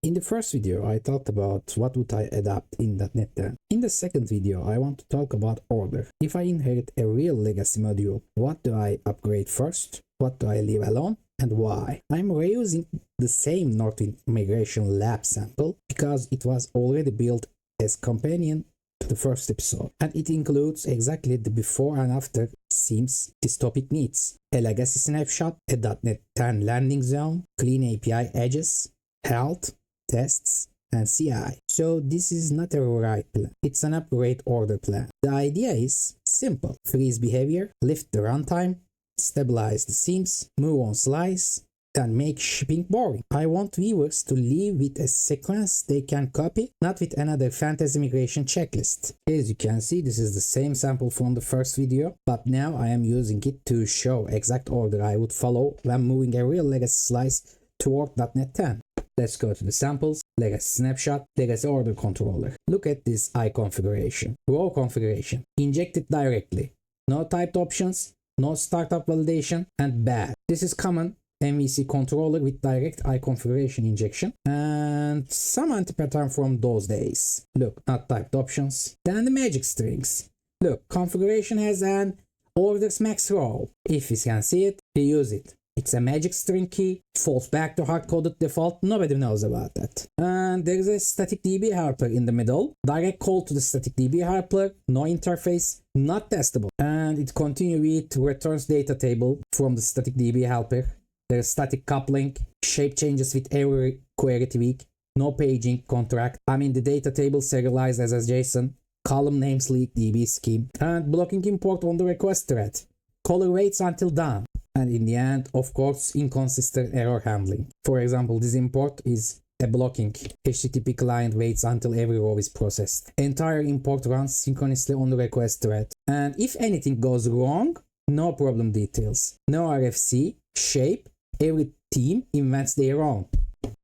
In the first video, I talked about what would I adapt in .NET 10. In the second video, I want to talk about order. If I inherit a real legacy module, what do I upgrade first? What do I leave alone? And why? I'm reusing the same Northwind migration lab sample because it was already built as companion to the first episode, and it includes exactly the before and after seams this topic needs: a legacy snapshot, a .NET 10 landing zone, clean API edges, health, tests, and CI. So this is not a rewrite plan, it's an upgrade order plan. The idea is simple: freeze behavior, lift the runtime, stabilize the seams, move on slice, and make shipping boring. I want viewers to leave with a sequence they can copy, not with another fantasy migration checklist. As you can see, this is the same sample from the first video, but now I am using it to show exact order I would follow when moving a real legacy slice toward .NET 10. Let's go to the samples, legacy snapshot, legacy order controller. Look at this I configuration. Raw configuration. Inject it directly. No typed options, no startup validation, and bad. This is common MVC controller with direct I configuration injection, and some anti-pattern from those days. Look, not typed options. Then the magic strings. Look, configuration has an orders max row. If you can see it, we use it. It's a magic string key, falls back to hard-coded default, nobody knows about that. And there is a static DB helper in the middle. Direct call to the static DB helper, no interface, not testable. And it continues with returns data table from the static DB helper. There's static coupling, shape changes with every query tweak, no paging contract. The data table serialized as a JSON, column names leak DB scheme, and blocking import on the request thread. Caller waits until done. And in the end, of course, inconsistent error handling. For example, this import is a blocking. HTTP client waits until every row is processed. Entire import runs synchronously on the request thread. And if anything goes wrong, no problem details. No RFC, shape, every team invents their own.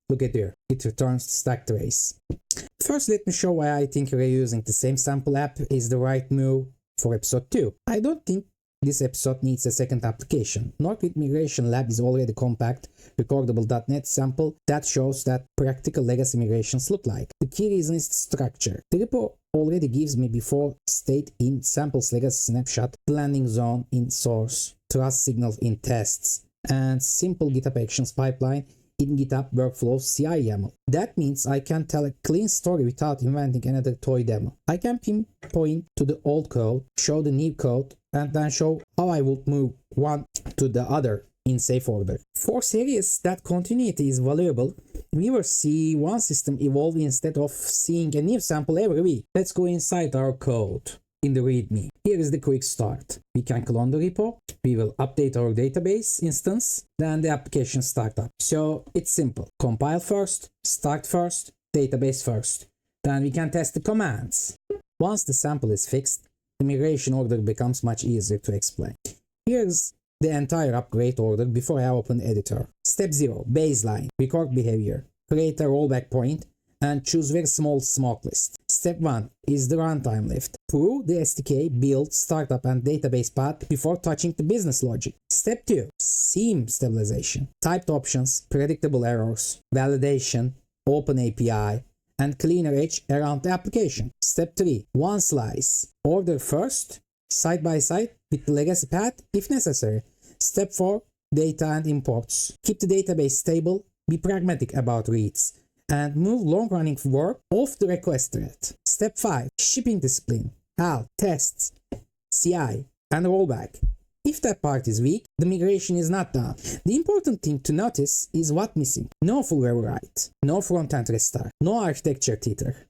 Look at there, it returns the stack trace. First, let me show why I think reusing the same sample app is the right move for episode 2. I don't think this episode needs a second application. Northwind Migration Lab is already compact, recordable .NET sample that shows that practical legacy migrations look like. The key reason is the structure. The repo already gives me before state in samples legacy snapshot, landing zone in source, trust signals in tests, and simple GitHub Actions pipeline in GitHub Workflows CI YAML. That means I can tell a clean story without inventing another toy demo. I can pinpoint to the old code, show the new code, and then show how I would move one to the other in safe order. For series that continuity is valuable, viewers see one system evolve instead of seeing a new sample every week. Let's go inside our code in the README. Here is the quick start. We can clone the repo, we will update our database instance, then the application startup. So it's simple. Compile first, start first, database first. Then we can test the commands. Once the sample is fixed, the migration order becomes much easier to explain. Here's the entire upgrade order before I open the editor. Step 0, baseline, record behavior, create a rollback point, and choose very small smoke list. Step 1 is the runtime lift. Prove the SDK, build, startup, and database path before touching the business logic. Step 2, seam stabilization, typed options, predictable errors, validation, open API, and cleaner edge around the application. Step 3, one slice. Order first, side by side with the legacy path if necessary. Step 4, data and imports. Keep the database stable, be pragmatic about reads, and move long-running work off the request thread. Step 5, shipping discipline, HAL, tests, CI, and rollback. If that part is weak, the migration is not done. The important thing to notice is what's missing. No full rewrite, no front-end restart, no architecture teeter.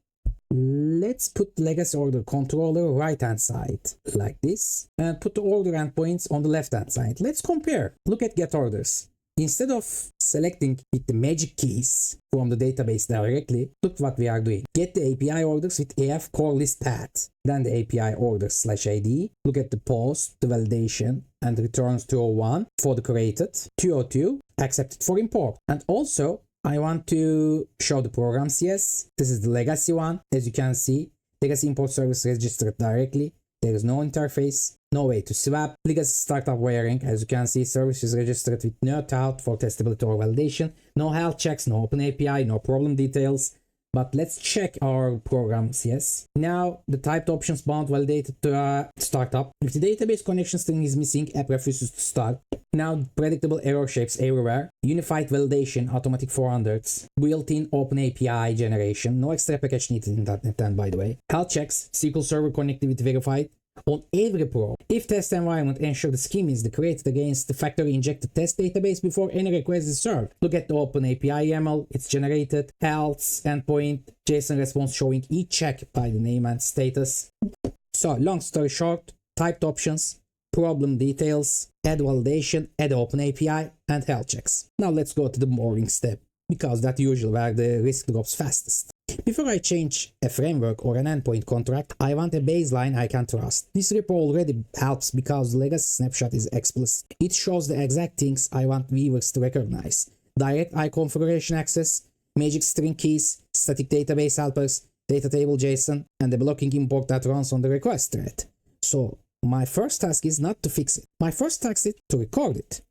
Let's put the legacy order controller right-hand side, like this, and put the order endpoints on the left-hand side. Let's compare. Look at get orders. Instead of selecting with the magic keys from the database directly, look what we are doing. Get the API orders with AF core list path. Then the API orders /ID. Look at the post, the validation, and returns 201 for the created. 202 accepted for import. And also, I want to show the program CS. This is the legacy one. As you can see, legacy import service registered directly. There is no interface, no way to swap. Legacy startup wiring, as you can see, service is registered with no tout for testability or validation, no health checks, no open API, no problem details. But let's check our program CS. Now the typed options bound validated to a startup. If the database connection string is missing, app refuses to start. Now predictable error shapes everywhere. Unified validation, automatic 400s. Built-in open API generation. No extra package needed in .NET 10, by the way. Health checks, SQL Server connectivity verified on every probe. If test environment, ensure the scheme is created against the factory injected test database before any request is served. Look at the open API YAML, it's generated, else, endpoint, JSON response showing each check by the name and status. So long story short, typed options, problem details, add validation, add open API, and health checks. Now let's go to the boring step, because that's usually where the risk drops fastest. Before I change a framework or an endpoint contract, I want a baseline I can trust. This repo already helps because the legacy snapshot is explicit. It shows the exact things I want viewers to recognize. Direct I configuration access, magic string keys, static database helpers, data table JSON, and the blocking import that runs on the request thread. So my first task is not to fix it. My first task is to record it.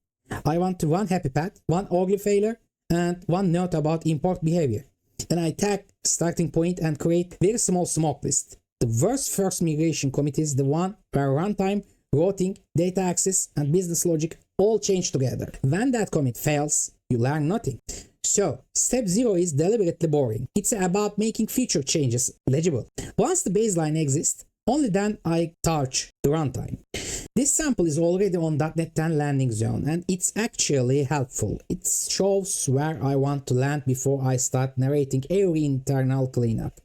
I want one happy path, one ugly failure, and one note about import behavior. Then I tag starting point and create very small smoke list. The worst first migration commit is the one where runtime, routing, data access, and business logic all change together. When that commit fails, you learn nothing. So, step 0 is deliberately boring. It's about making feature changes legible. Once the baseline exists, only then I touch the runtime. This sample is already on .NET 10 landing zone, and it's actually helpful. It shows where I want to land before I start narrating every internal cleanup.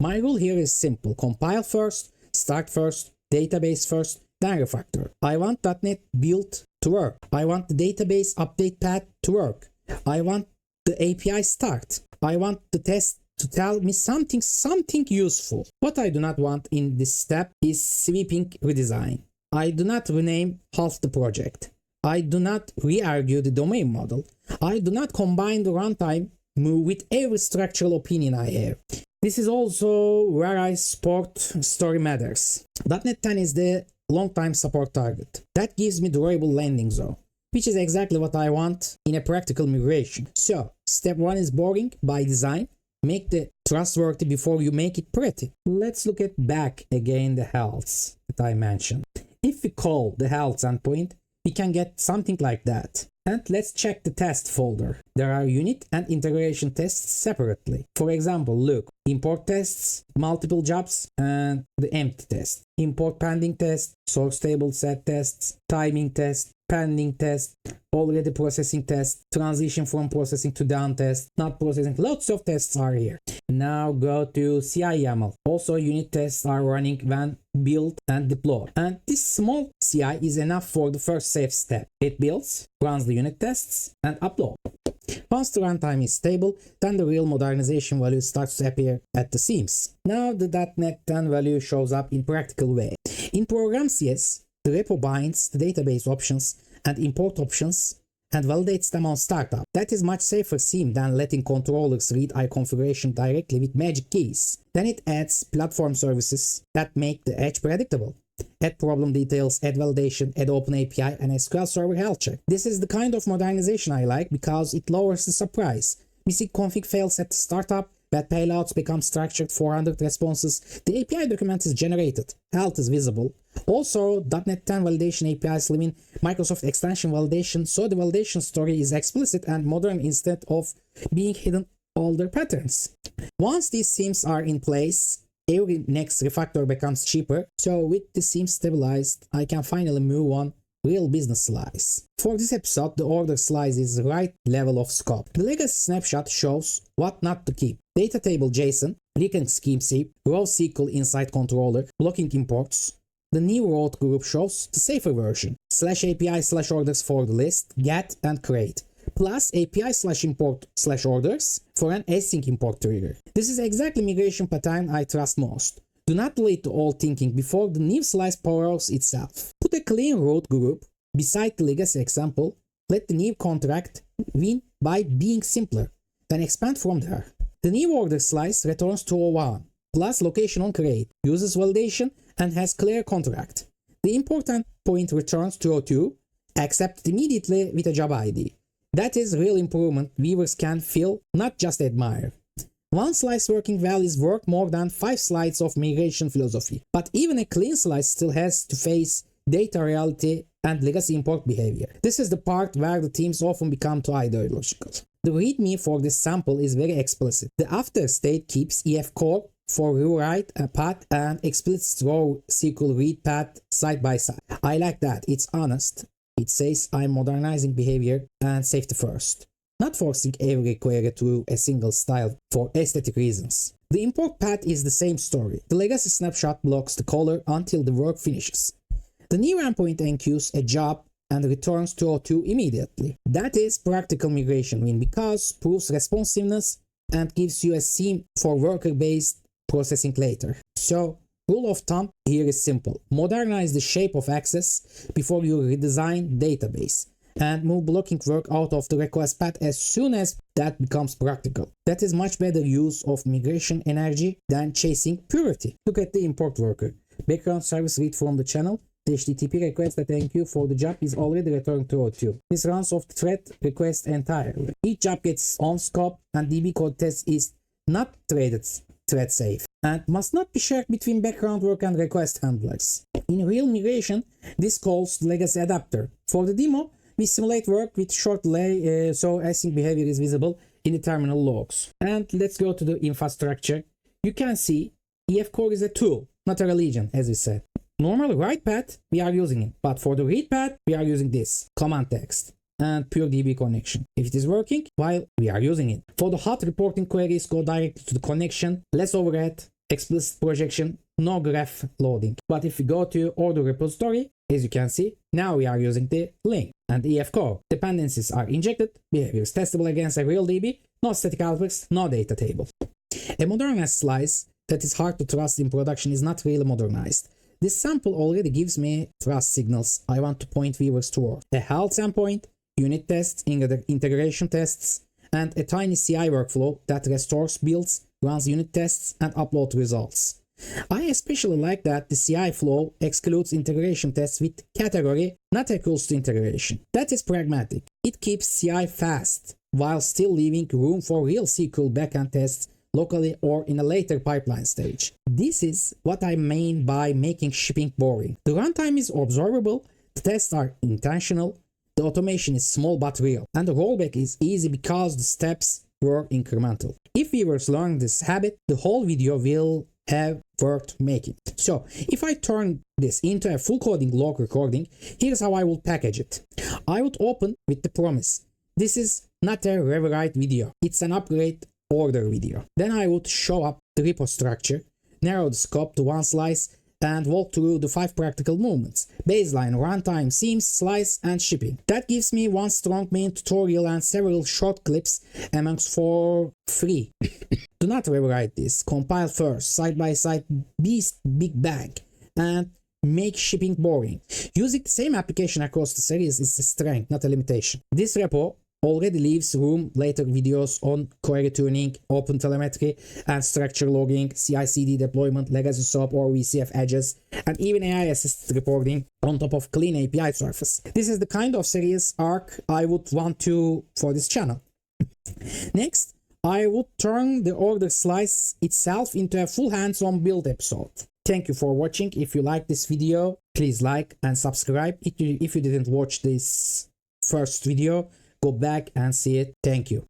My rule here is simple: compile first, start first, database first, then refactor. I want .NET build to work. I want the database update path to work. I want the API start. I want the test to tell me something useful. What I do not want in this step is sweeping redesign. I do not rename half the project. I do not re-argue the domain model. I do not combine the runtime move with every structural opinion I have. This is also where I support story matters. .NET 10 is the long-time support target. That gives me durable landing zone, which is exactly what I want in a practical migration. So, step 1 is boring by design. Make the trustworthy before you make it pretty. Let's look at back again the healths that I mentioned. If we call the health endpoint, we can get something like that. And let's check the test folder. There are unit and integration tests separately. For example, look, import tests, multiple jobs, and the empty test. Import pending test, source table set tests, timing test, pending test, already processing test, transition from processing to done test, not processing. Lots of tests are here. Now go to CI YAML. Also unit tests are running when build and deploy. And this small CI is enough for the first safe step. It builds, runs the unit tests, and upload. Once the runtime is stable, then the real modernization value starts to appear at the seams. Now the .NET 10 value shows up in practical way. In program CS, the repo binds the database options and import options and validates them on startup. That is much safer seam than letting controllers read configuration directly with magic keys. Then it adds platform services that make the edge predictable. Add problem details, add validation, add open API, and SQL Server health check. This is the kind of modernization I like because it lowers the surprise. Missing config fails at the startup, bad payloads become structured 400 responses, the API document is generated, health is visible. Also, .NET 10 validation APIs live in Microsoft extension validation, so the validation story is explicit and modern instead of being hidden older patterns. Once these seams are in place, every next refactor becomes cheaper, so with the seam stabilized, I can finally move on real business slice. For this episode, the order slice is the right level of scope. The legacy snapshot shows what not to keep. Data table JSON, recurring scheme C, raw SQL inside controller, blocking imports. The new route group shows the safer version. /API/orders for the list, get and create. Plus API/import/orders for an async import trigger. This is exactly migration pattern I trust most. Do not delete the old thinking before the new slice powers itself. Put a clean route group beside the legacy example. Let the new contract win by being simpler. Then expand from there. The new order slice returns to 01, plus location on create, uses validation, and has clear contract. The important point returns to O2, accepted immediately with a job ID. That is real improvement viewers can feel, not just admire. One slice working well is worth more than 5 slides of migration philosophy. But even a clean slice still has to face data reality and legacy import behavior. This is the part where the teams often become too ideological. The README for this sample is very explicit. The after state keeps EF core for rewrite path and explicit raw SQL read path side by side. I like that. It's honest. It says I'm modernizing behavior and safety first, not forcing every query through a single style for aesthetic reasons. The import path is the same story. The legacy snapshot blocks the caller until the work finishes. The new endpoint enqueues a job and returns to O2 immediately. That is practical migration win because proves responsiveness and gives you a seam for worker-based processing later. So, rule of thumb here is simple. Modernize the shape of access before you redesign database and move blocking work out of the request path as soon as that becomes practical. That is much better use of migration energy than chasing purity. Look at the import worker. Background service read from the channel. The HTTP request that enqueue for the job is already returned to O2. This runs off the thread request entirely. Each job gets its own scope and DB code test is not thread safe and must not be shared between background work and request handlers. In real migration, this calls the legacy adapter. For the demo, we simulate work with short delay so async behavior is visible in the terminal logs. And let's go to the infrastructure. You can see EF core is a tool, not a religion, as we said. Normal write path, we are using it, but for the read path, we are using this, command text and pure DB connection. If it is working, while we are using it. For the hot reporting queries, go directly to the connection, less overhead, explicit projection, no graph loading. But if we go to order repository, as you can see, now we are using the link and EF core. Dependencies are injected, behavior is testable against a real DB, no static outputs, no data table. A modernized slice that is hard to trust in production is not really modernized. This sample already gives me trust signals I want to point viewers toward. A health endpoint, unit tests, integration tests, and a tiny CI workflow that restores builds, runs unit tests, and uploads results. I especially like that the CI flow excludes integration tests with category not equals to integration. That is pragmatic. It keeps CI fast while still leaving room for real SQL backend tests locally or in a later pipeline stage. This is what I mean by making shipping boring. The runtime is observable, the tests are intentional, the automation is small but real, and the rollback is easy because the steps were incremental. If viewers learn this habit, the whole video will have worth making. So, if I turn this into a full coding log recording, here's how I would package it. I would open with the promise. This is not a rewrite video, it's an upgrade order video. Then I would show up the repo structure, narrow the scope to one slice, and walk through the 5 practical movements: baseline, runtime, seams, slice, and shipping. That gives me one strong main tutorial and several short clips amongst 4 free. Do not rewrite this. Compile first, side by side, beast big bang, and make shipping boring. Using the same application across the series is a strength, not a limitation. This repo already leaves room later videos on query tuning, open telemetry, and structure logging, CI/CD deployment, legacy SOAP or VCF edges, and even AI-assisted reporting on top of clean API surface. This is the kind of series arc I would want to for this channel. Next, I would turn the order slice itself into a full hands-on build episode. Thank you for watching. If you like this video, please like and subscribe. If you didn't watch this first video, go back and see it. Thank you.